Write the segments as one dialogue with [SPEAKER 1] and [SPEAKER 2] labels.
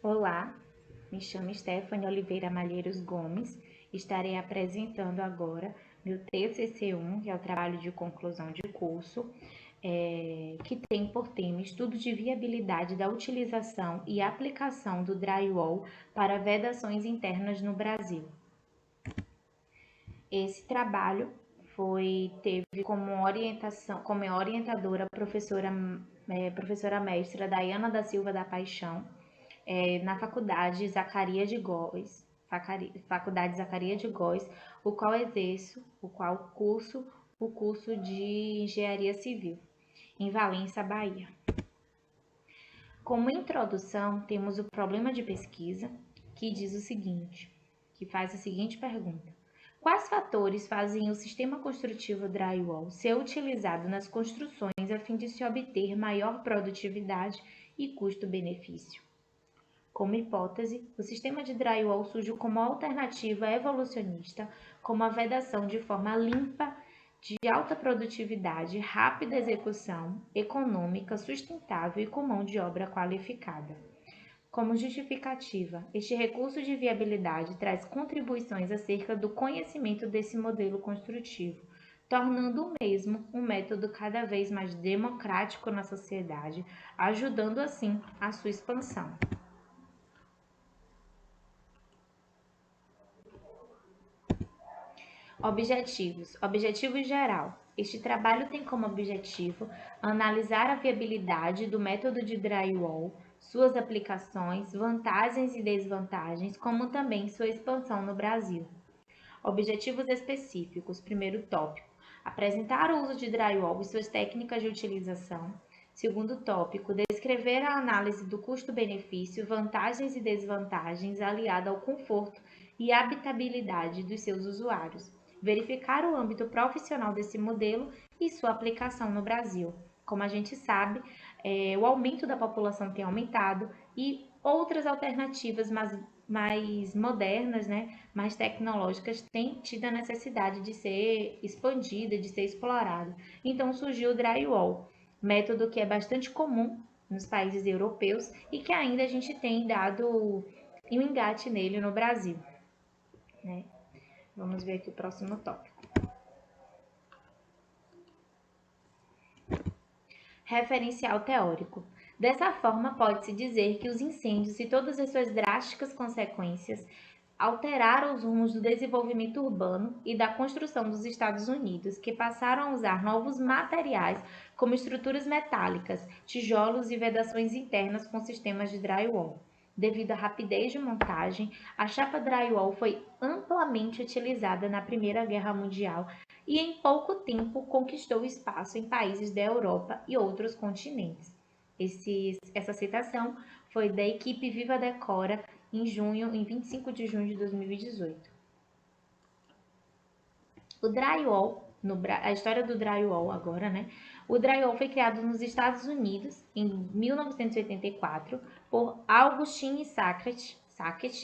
[SPEAKER 1] Olá, me chamo Stephanie Oliveira Malheiros Gomes. Estarei apresentando agora meu TCC1, que é o trabalho de conclusão de curso, que tem por tema estudo de viabilidade da utilização e aplicação do drywall para vedações internas no Brasil. Esse trabalho teve como orientadora a professora mestra Daiana da Silva da Paixão, na Faculdade Zacarias de Góes, o qual curso o curso de Engenharia Civil, em Valença, Bahia. Como introdução, temos o problema de pesquisa, que faz a seguinte pergunta: quais fatores fazem o sistema construtivo drywall ser utilizado nas construções a fim de se obter maior produtividade e custo-benefício? Como hipótese, o sistema de drywall surge como alternativa evolucionista, como a vedação de forma limpa, de alta produtividade, rápida execução, econômica, sustentável e com mão de obra qualificada. Como justificativa, este recurso de viabilidade traz contribuições acerca do conhecimento desse modelo construtivo, tornando o mesmo um método cada vez mais democrático na sociedade, ajudando assim a sua expansão. Objetivos. Objetivo geral. Este trabalho tem como objetivo analisar a viabilidade do método de drywall, suas aplicações, vantagens e desvantagens, como também sua expansão no Brasil. Objetivos específicos. Primeiro tópico: apresentar o uso de drywall e suas técnicas de utilização. Segundo tópico: descrever a análise do custo-benefício, vantagens e desvantagens aliada ao conforto e habitabilidade dos seus usuários. Verificar o âmbito profissional desse modelo e sua aplicação no Brasil. Como a gente sabe, o aumento da população tem aumentado e outras alternativas mais modernas, mais tecnológicas, têm tido a necessidade de ser expandida, de ser explorada. Então surgiu o drywall, método que é bastante comum nos países europeus e que ainda a gente tem dado um engate nele no Brasil. Vamos ver aqui o próximo tópico. Referencial teórico. Dessa forma, pode-se dizer que os incêndios e todas as suas drásticas consequências alteraram os rumos do desenvolvimento urbano e da construção dos Estados Unidos, que passaram a usar novos materiais como estruturas metálicas, tijolos e vedações internas com sistemas de drywall. Devido à rapidez de montagem, a chapa drywall foi amplamente utilizada na Primeira Guerra Mundial e em pouco tempo conquistou espaço em países da Europa e outros continentes. Essa citação foi da equipe Viva Decora em 25 de junho de 2018. O drywall, a história do drywall agora, O drywall foi criado nos Estados Unidos em 1984 por Augustin Sackett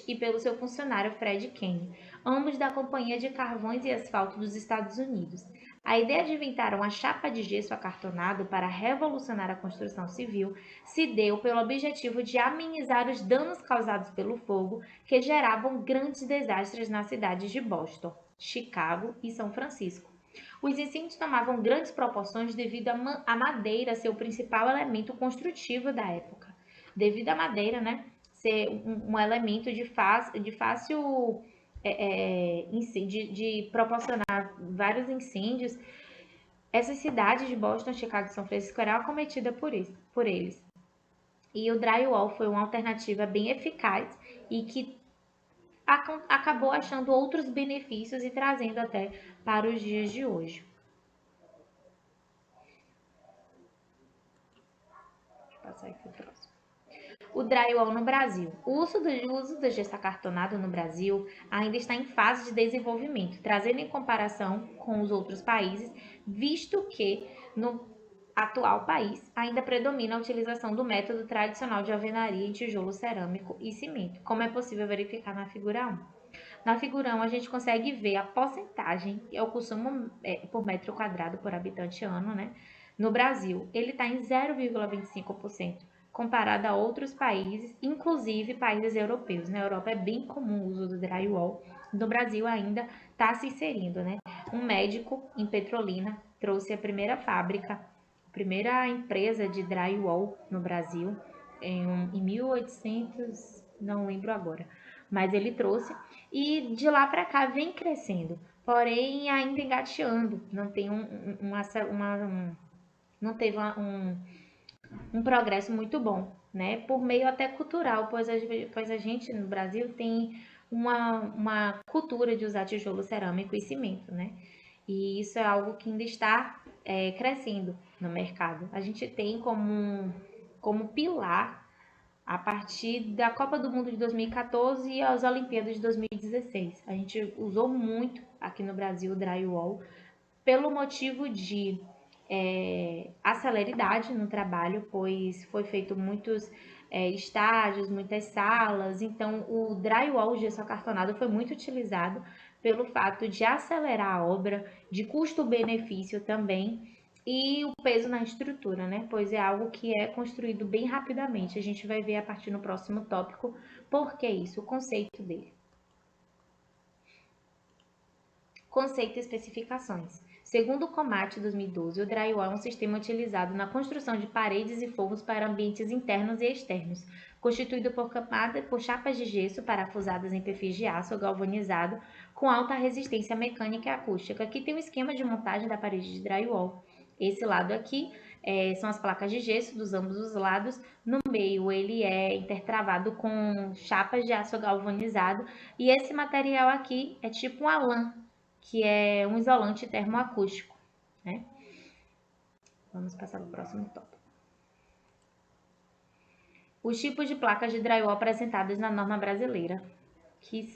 [SPEAKER 1] e pelo seu funcionário Fred Kenny, ambos da Companhia de Carvões e Asfalto dos Estados Unidos. A ideia de inventar uma chapa de gesso acartonado para revolucionar a construção civil se deu pelo objetivo de amenizar os danos causados pelo fogo que geravam grandes desastres nas cidades de Boston, Chicago e São Francisco. Os incêndios tomavam grandes proporções devido à madeira ser o principal elemento construtivo da época. Devido à madeira, ser um elemento de fácil de proporcionar vários incêndios, essas cidades de Boston, Chicago e São Francisco eram acometidas por eles. E o drywall foi uma alternativa bem eficaz e que acabou achando outros benefícios e trazendo até para os dias de hoje. Deixa eu passar aqui o próximo. O drywall no Brasil. O uso do gesso acartonado no Brasil ainda está em fase de desenvolvimento, trazendo em comparação com os outros países, visto que no atual país ainda predomina a utilização do método tradicional de alvenaria em tijolo cerâmico e cimento, como é possível verificar na figura 1. Na figura 1, a gente consegue ver a porcentagem, que é o consumo por metro quadrado por habitante ano, No Brasil, ele está em 0,25%, comparado a outros países, inclusive países europeus. Na Europa é bem comum o uso do drywall. No Brasil ainda está se inserindo, né? Um médico em Petrolina trouxe a primeira fábrica, a primeira empresa de drywall no Brasil em 1800, não lembro agora, mas ele trouxe e de lá para cá vem crescendo, porém ainda engateando, não tem não teve um progresso muito bom, né? Por meio até cultural, pois a gente no Brasil tem uma cultura de usar tijolo cerâmico e cimento, né? E isso é algo que ainda está crescendo no mercado. A gente tem como pilar a partir da Copa do Mundo de 2014 e as Olimpíadas de 2016. A gente usou muito aqui no Brasil o drywall pelo motivo de a celeridade no trabalho, pois foi feito muitos estágios, muitas salas, então o drywall, o gesso acartonado, foi muito utilizado pelo fato de acelerar a obra, de custo-benefício também, e o peso na estrutura, né? Pois é algo que é construído bem rapidamente. A gente vai ver a partir no próximo tópico por que isso, o conceito dele. Conceito e especificações. Segundo o COMAT 2012, o drywall é um sistema utilizado na construção de paredes e forros para ambientes internos e externos, constituído por chapas de gesso parafusadas em perfis de aço galvanizado com alta resistência mecânica e acústica. Aqui tem um esquema de montagem da parede de drywall. Esse lado aqui são as placas de gesso dos ambos os lados. No meio ele é intertravado com chapas de aço galvanizado e esse material aqui é tipo uma lã, que é um isolante termoacústico, né? Vamos passar para o próximo tópico. Os tipos de placas de drywall apresentados na norma brasileira, que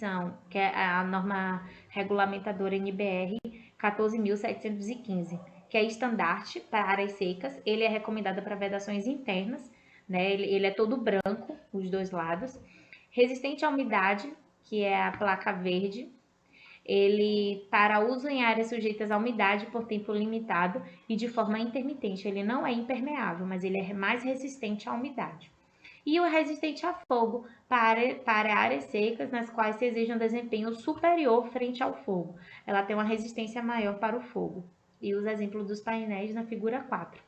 [SPEAKER 1] é a norma regulamentadora NBR 14.715, que é estandarte para áreas secas. Ele é recomendado para vedações internas, né? Ele é todo branco, os dois lados. Resistente à umidade, que é a placa verde. Ele, para uso em áreas sujeitas à umidade por tempo limitado e de forma intermitente, ele não é impermeável, mas ele é mais resistente à umidade. E o resistente a fogo, para áreas secas nas quais se exige um desempenho superior frente ao fogo. Ela tem uma resistência maior para o fogo. E os exemplos dos painéis na figura 4.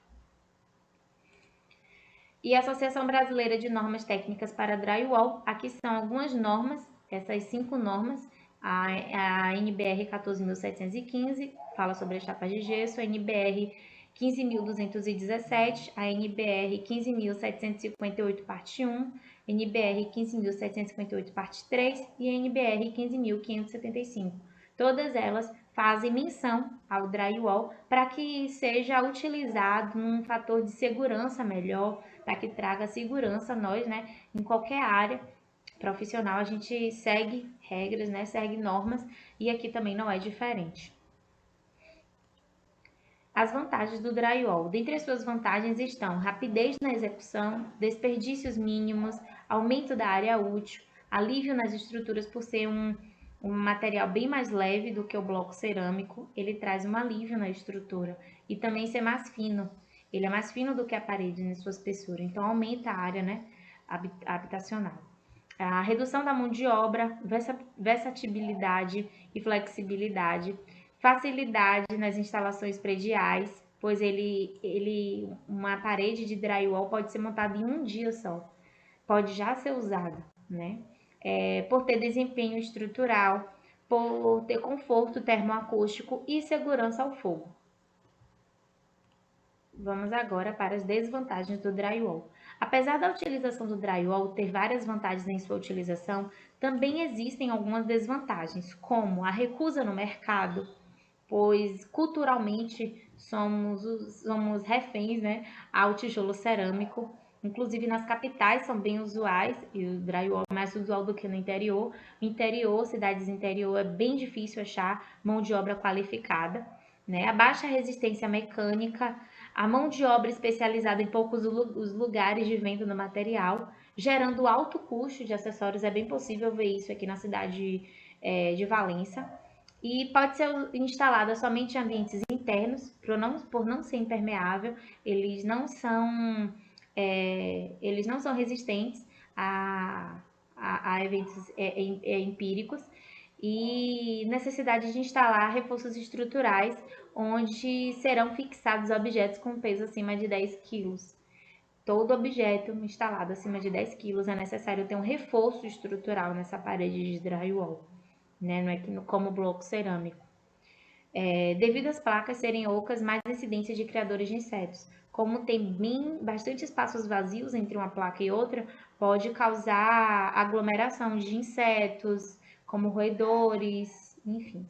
[SPEAKER 1] E a Associação Brasileira de Normas Técnicas para Drywall, aqui são algumas normas, essas 5 normas. A NBR 14.715 fala sobre as chapas de gesso, a NBR 15.217, a NBR 15.758, parte 1, NBR 15.758, parte 3 e a NBR 15.575. Todas elas fazem menção ao drywall para que seja utilizado num fator de segurança melhor, para que traga segurança a nós, né, em qualquer área profissional. A gente segue regras, né, segue normas e aqui também não é diferente. As vantagens do drywall. Dentre as suas vantagens estão rapidez na execução, desperdícios mínimos, aumento da área útil, alívio nas estruturas por ser um material bem mais leve do que o bloco cerâmico. Ele traz um alívio na estrutura e também ser mais fino. Ele é mais fino do que a parede na sua espessura, então aumenta a área, né, habitacional. A redução da mão de obra, versatilidade e flexibilidade, facilidade nas instalações prediais, pois uma parede de drywall pode ser montada em um dia só, pode já ser usada, né? Por ter desempenho estrutural, por ter conforto termoacústico e segurança ao fogo. Vamos agora para as desvantagens do drywall. Apesar da utilização do drywall ter várias vantagens em sua utilização, também existem algumas desvantagens, como a recusa no mercado, pois culturalmente somos reféns, né, ao tijolo cerâmico. Inclusive nas capitais são bem usuais, e o drywall é mais usual do que no interior. No interior, cidades interior, é bem difícil achar mão de obra qualificada, né? A baixa resistência mecânica, a mão de obra especializada em poucos os lugares de venda do material, gerando alto custo de acessórios. É bem possível ver isso aqui na cidade de Valença. E pode ser instalada somente em ambientes internos, por não ser impermeável. Eles não são eles não são resistentes a eventos empíricos e necessidade de instalar reforços estruturais onde serão fixados objetos com peso acima de 10 quilos. Todo objeto instalado acima de 10 quilos é necessário ter um reforço estrutural nessa parede de drywall, né? Não é como bloco cerâmico. Devido às placas serem ocas, mais incidência de criadores de insetos. Como tem bastante espaços vazios entre uma placa e outra, pode causar aglomeração de insetos, como roedores, enfim.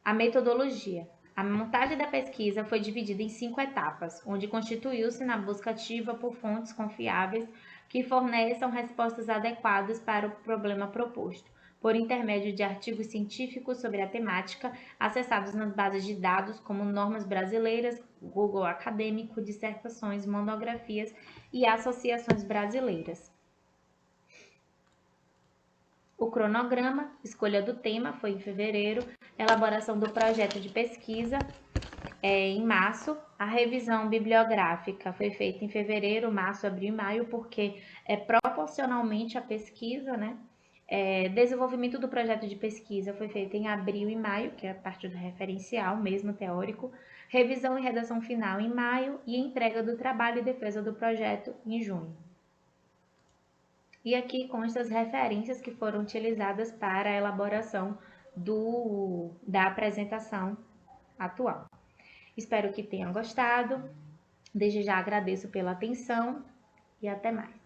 [SPEAKER 1] A metodologia. A montagem da pesquisa foi dividida em 5 etapas, onde constituiu-se na busca ativa por fontes confiáveis que forneçam respostas adequadas para o problema proposto, por intermédio de artigos científicos sobre a temática, acessados nas bases de dados como normas brasileiras, Google Acadêmico, dissertações, monografias e associações brasileiras. O cronograma, escolha do tema, foi em fevereiro, elaboração do projeto de pesquisa em março, a revisão bibliográfica foi feita em fevereiro, março, abril e maio, porque é proporcionalmente à pesquisa, né? Desenvolvimento do projeto de pesquisa foi feito em abril e maio, que é a parte do referencial, mesmo teórico, revisão e redação final em maio e entrega do trabalho e defesa do projeto em junho. E aqui consta as referências que foram utilizadas para a elaboração da apresentação atual. Espero que tenham gostado. Desde já agradeço pela atenção e até mais.